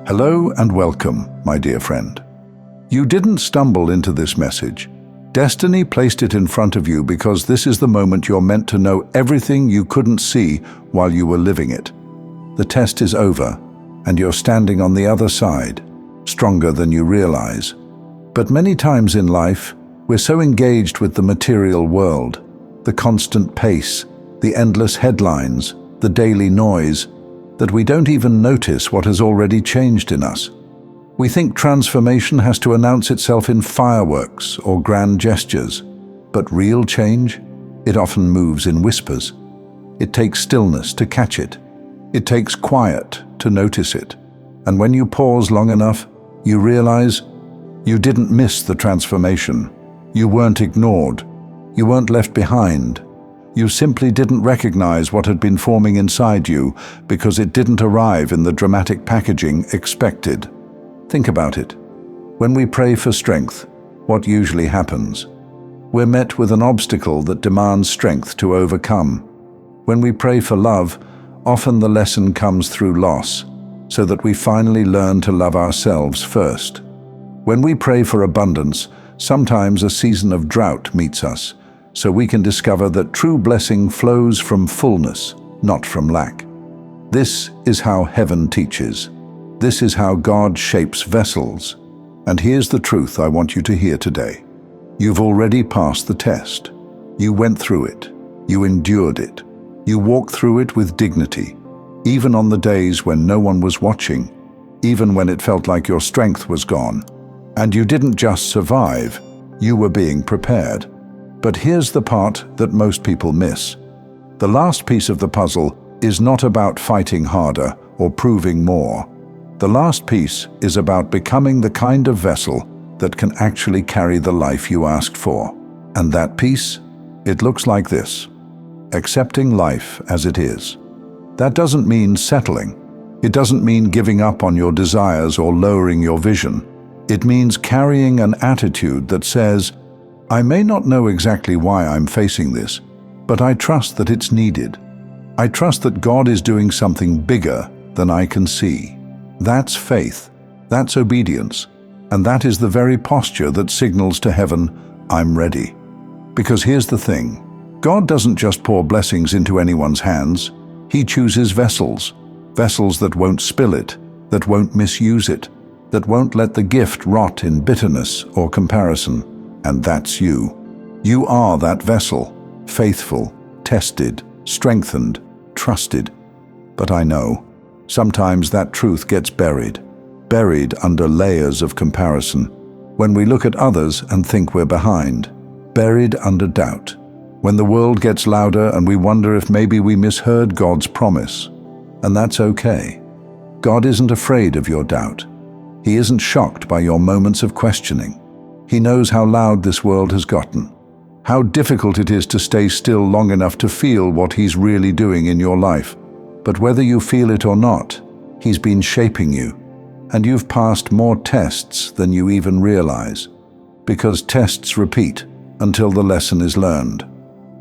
Hello and welcome, my dear friend. You didn't stumble into this message. Destiny placed it in front of you because this is the moment you're meant to know everything you couldn't see while you were living it. The test is over, and you're standing on the other side, stronger than you realize. But many times in life, we're so engaged with the material world, the constant pace, the endless headlines, the daily noise, that we don't even notice what has already changed in us. We think transformation has to announce itself in fireworks or grand gestures, but real change, it often moves in whispers. It takes stillness to catch it. It takes quiet to notice it. And when you pause long enough, you realize you didn't miss the transformation. You weren't ignored. You weren't left behind. You simply didn't recognize what had been forming inside you because it didn't arrive in the dramatic packaging expected. Think about it. When we pray for strength, what usually happens? We're met with an obstacle that demands strength to overcome. When we pray for love, often the lesson comes through loss, so that we finally learn to love ourselves first. When we pray for abundance, sometimes a season of drought meets us, so we can discover that true blessing flows from fullness, not from lack. This is how heaven teaches. This is how God shapes vessels. And here's the truth I want you to hear today. You've already passed the test. You went through it. You endured it. You walked through it with dignity, even on the days when no one was watching, even when it felt like your strength was gone. And you didn't just survive, you were being prepared. But here's the part that most people miss. The last piece of the puzzle is not about fighting harder or proving more. The last piece is about becoming the kind of vessel that can actually carry the life you asked for. And that piece, it looks like this: accepting life as it is. That doesn't mean settling. It doesn't mean giving up on your desires or lowering your vision. It means carrying an attitude that says, I may not know exactly why I'm facing this, but I trust that it's needed. I trust that God is doing something bigger than I can see. That's faith, that's obedience, and that is the very posture that signals to heaven, I'm ready. Because here's the thing, God doesn't just pour blessings into anyone's hands. He chooses vessels, vessels that won't spill it, that won't misuse it, that won't let the gift rot in bitterness or comparison. And that's you. You are that vessel, faithful, tested, strengthened, trusted. But I know, sometimes that truth gets buried under layers of comparison. When we look at others and think we're behind, buried under doubt. When the world gets louder and we wonder if maybe we misheard God's promise. And that's okay. God isn't afraid of your doubt. He isn't shocked by your moments of questioning. He knows how loud this world has gotten, how difficult it is to stay still long enough to feel what He's really doing in your life. But whether you feel it or not, He's been shaping you, and you've passed more tests than you even realize, because tests repeat until the lesson is learned.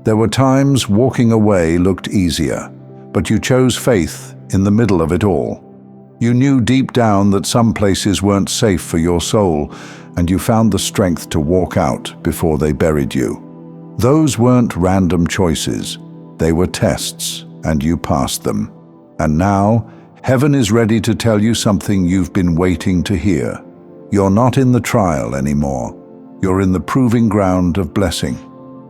There were times walking away looked easier, but you chose faith in the middle of it all. You knew deep down that some places weren't safe for your soul, and you found the strength to walk out before they buried you. Those weren't random choices. They were tests, and you passed them. And now, heaven is ready to tell you something you've been waiting to hear. You're not in the trial anymore. You're in the proving ground of blessing.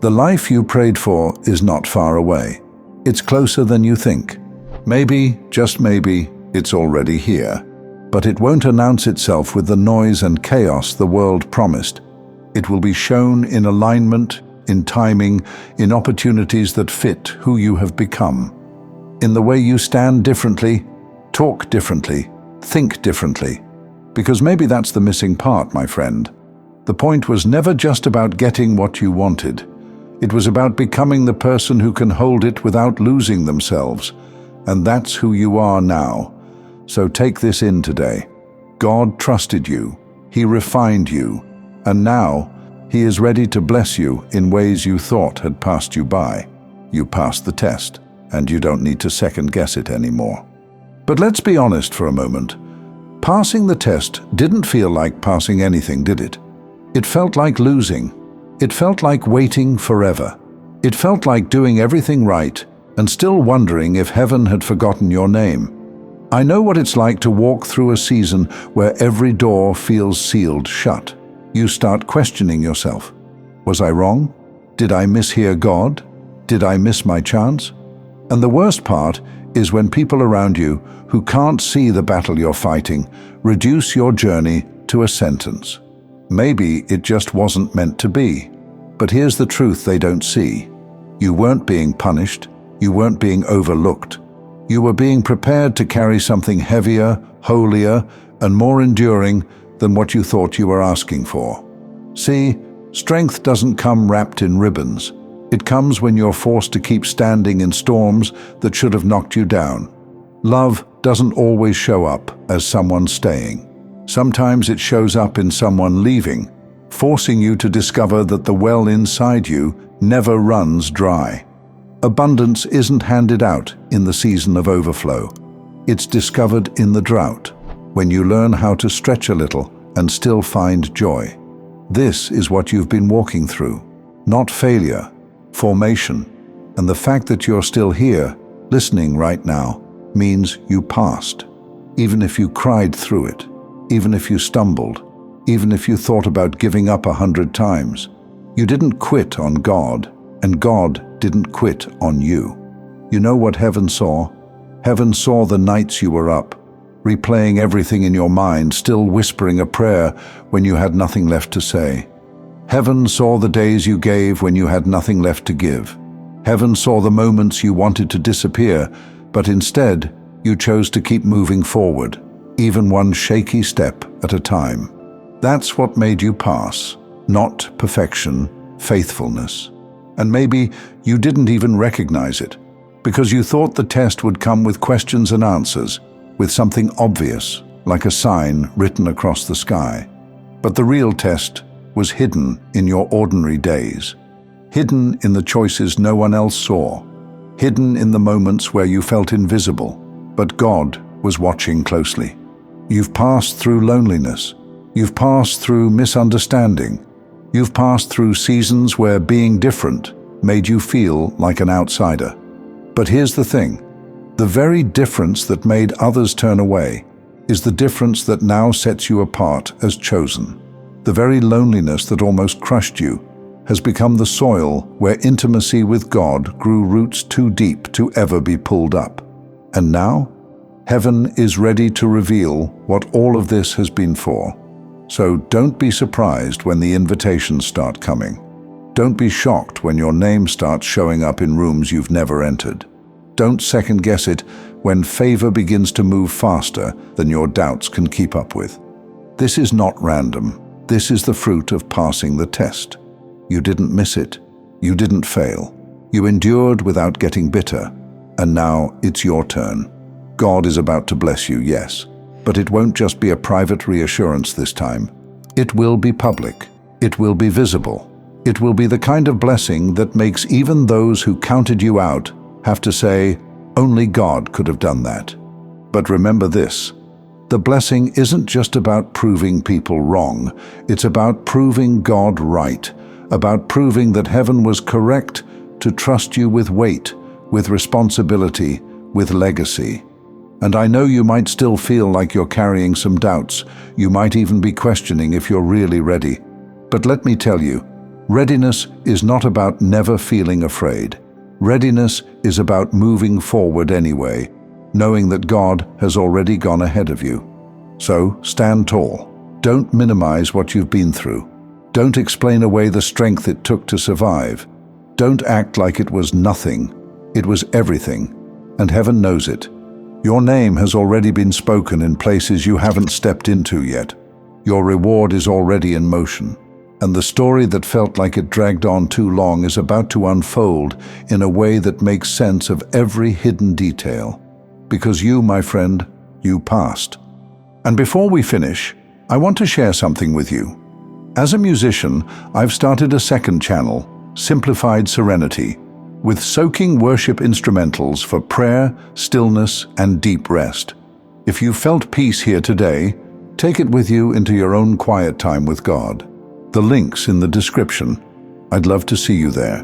The life you prayed for is not far away. It's closer than you think. Maybe, just maybe, it's already here. But it won't announce itself with the noise and chaos the world promised. It will be shown in alignment, in timing, in opportunities that fit who you have become. In the way you stand differently, talk differently, think differently. Because maybe that's the missing part, my friend. The point was never just about getting what you wanted. It was about becoming the person who can hold it without losing themselves. And that's who you are now. So take this in today. God trusted you. He refined you. And now, He is ready to bless you in ways you thought had passed you by. You passed the test, and you don't need to second guess it anymore. But let's be honest for a moment. Passing the test didn't feel like passing anything, did it? It felt like losing. It felt like waiting forever. It felt like doing everything right and still wondering if heaven had forgotten your name. I know what it's like to walk through a season where every door feels sealed shut. You start questioning yourself. Was I wrong? Did I mishear God? Did I miss my chance? And the worst part is when people around you who can't see the battle you're fighting reduce your journey to a sentence. Maybe it just wasn't meant to be. But here's the truth they don't see. You weren't being punished. You weren't being overlooked. You were being prepared to carry something heavier, holier, and more enduring than what you thought you were asking for. See, strength doesn't come wrapped in ribbons. It comes when you're forced to keep standing in storms that should have knocked you down. Love doesn't always show up as someone staying. Sometimes it shows up in someone leaving, forcing you to discover that the well inside you never runs dry. Abundance isn't handed out in the season of overflow. It's discovered in the drought, when you learn how to stretch a little and still find joy. This is what you've been walking through. Not failure, formation. And the fact that you're still here, listening right now, means you passed. Even if you cried through it, even if you stumbled, even if you thought about giving up 100 times, you didn't quit on God, and God didn't quit on you. You know what heaven saw? Heaven saw the nights you were up, replaying everything in your mind, still whispering a prayer when you had nothing left to say. Heaven saw the days you gave when you had nothing left to give. Heaven saw the moments you wanted to disappear, but instead you chose to keep moving forward, even one shaky step at a time. That's what made you pass, not perfection, faithfulness. And maybe you didn't even recognize it, because you thought the test would come with questions and answers, with something obvious, like a sign written across the sky. But the real test was hidden in your ordinary days, hidden in the choices no one else saw, hidden in the moments where you felt invisible, but God was watching closely. You've passed through loneliness. You've passed through misunderstanding. You've passed through seasons where being different made you feel like an outsider. But here's the thing. The very difference that made others turn away is the difference that now sets you apart as chosen. The very loneliness that almost crushed you has become the soil where intimacy with God grew roots too deep to ever be pulled up. And now, heaven is ready to reveal what all of this has been for. So don't be surprised when the invitations start coming. Don't be shocked when your name starts showing up in rooms you've never entered. Don't second guess it when favor begins to move faster than your doubts can keep up with. This is not random. This is the fruit of passing the test. You didn't miss it. You didn't fail. You endured without getting bitter. And now it's your turn. God is about to bless you, yes. But it won't just be a private reassurance this time. It will be public. It will be visible. It will be the kind of blessing that makes even those who counted you out have to say, only God could have done that. But remember this, the blessing isn't just about proving people wrong. It's about proving God right, about proving that heaven was correct to trust you with weight, with responsibility, with legacy. And I know you might still feel like you're carrying some doubts. You might even be questioning if you're really ready. But let me tell you, readiness is not about never feeling afraid. Readiness is about moving forward anyway, knowing that God has already gone ahead of you. So stand tall. Don't minimize what you've been through. Don't explain away the strength it took to survive. Don't act like it was nothing. It was everything, and heaven knows it. Your name has already been spoken in places you haven't stepped into yet. Your reward is already in motion, and the story that felt like it dragged on too long is about to unfold in a way that makes sense of every hidden detail. Because you, my friend, you passed. And before we finish, I want to share something with you. As a musician, I've started a second channel, Simplified Serenity, with soaking worship instrumentals for prayer, stillness, and deep rest. If you felt peace here today, take it with you into your own quiet time with God. The link's in the description. I'd love to see you there.